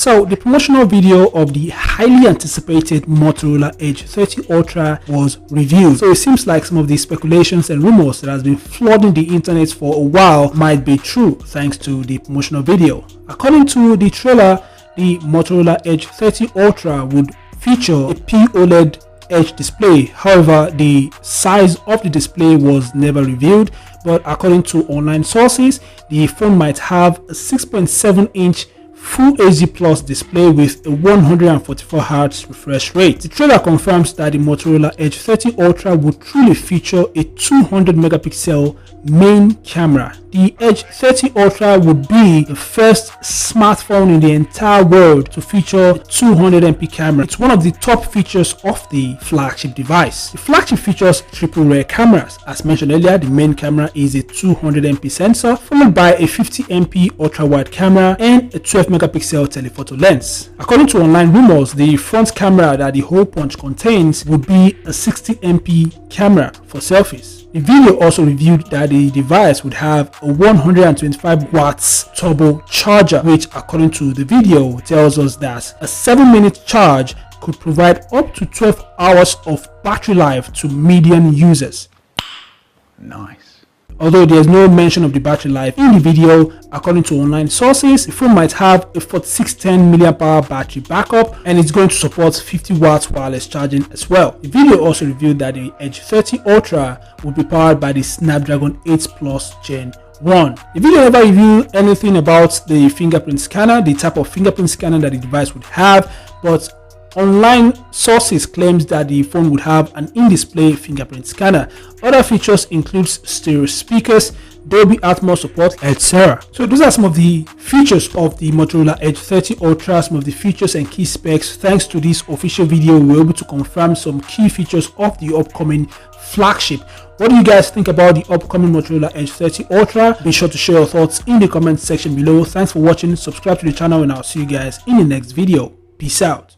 So the promotional video of the highly anticipated Motorola Edge 30 Ultra was revealed. So it seems like some of the speculations and rumors that has been flooding the internet for a while might be true thanks to the promotional video. According to the trailer, the Motorola Edge 30 Ultra would feature a POLED Edge display. However, the size of the display was never revealed, but according to online sources, the phone might have a 6.7-inch Full HD Plus display with a 144Hz refresh rate. The trailer confirms that the Motorola Edge 30 Ultra would truly feature a 200 megapixel main camera. The Edge 30 Ultra would be the first smartphone in the entire world to feature a 200 MP camera. It's one of the top features of the flagship device. The flagship features triple rear cameras. As mentioned earlier, the main camera is a 200 MP sensor, followed by a 50 MP ultra wide camera and a 12 megapixel telephoto lens. According to online rumors, the front camera that the hole punch contains would be a 60 MP camera for selfies. The video also revealed that the device would have a 125 watts turbo charger, which according to the video tells us that a 7-minute charge could provide up to 12 hours of battery life to median users. Nice. Although there is no mention of the battery life in the video, according to online sources, the phone might have a 4610 mAh battery backup and it's going to support 50 watts wireless charging as well. The video also revealed that the Edge 30 Ultra will be powered by the Snapdragon 8 Plus Gen 1. The video never revealed anything about the fingerprint scanner, the type of fingerprint scanner that the device would have, but online sources claims that the phone would have an in-display fingerprint scanner. Other features include stereo speakers, Dolby Atmos support, etc. So those are some of the features of the Motorola Edge 30 Ultra, some of the features and key specs. Thanks to this official video, we were able to confirm some key features of the upcoming flagship. What do you guys think about the upcoming Motorola Edge 30 Ultra? Be sure to share your thoughts in the comment section below. Thanks for watching, subscribe to the channel, and I'll see you guys in the next video. Peace out.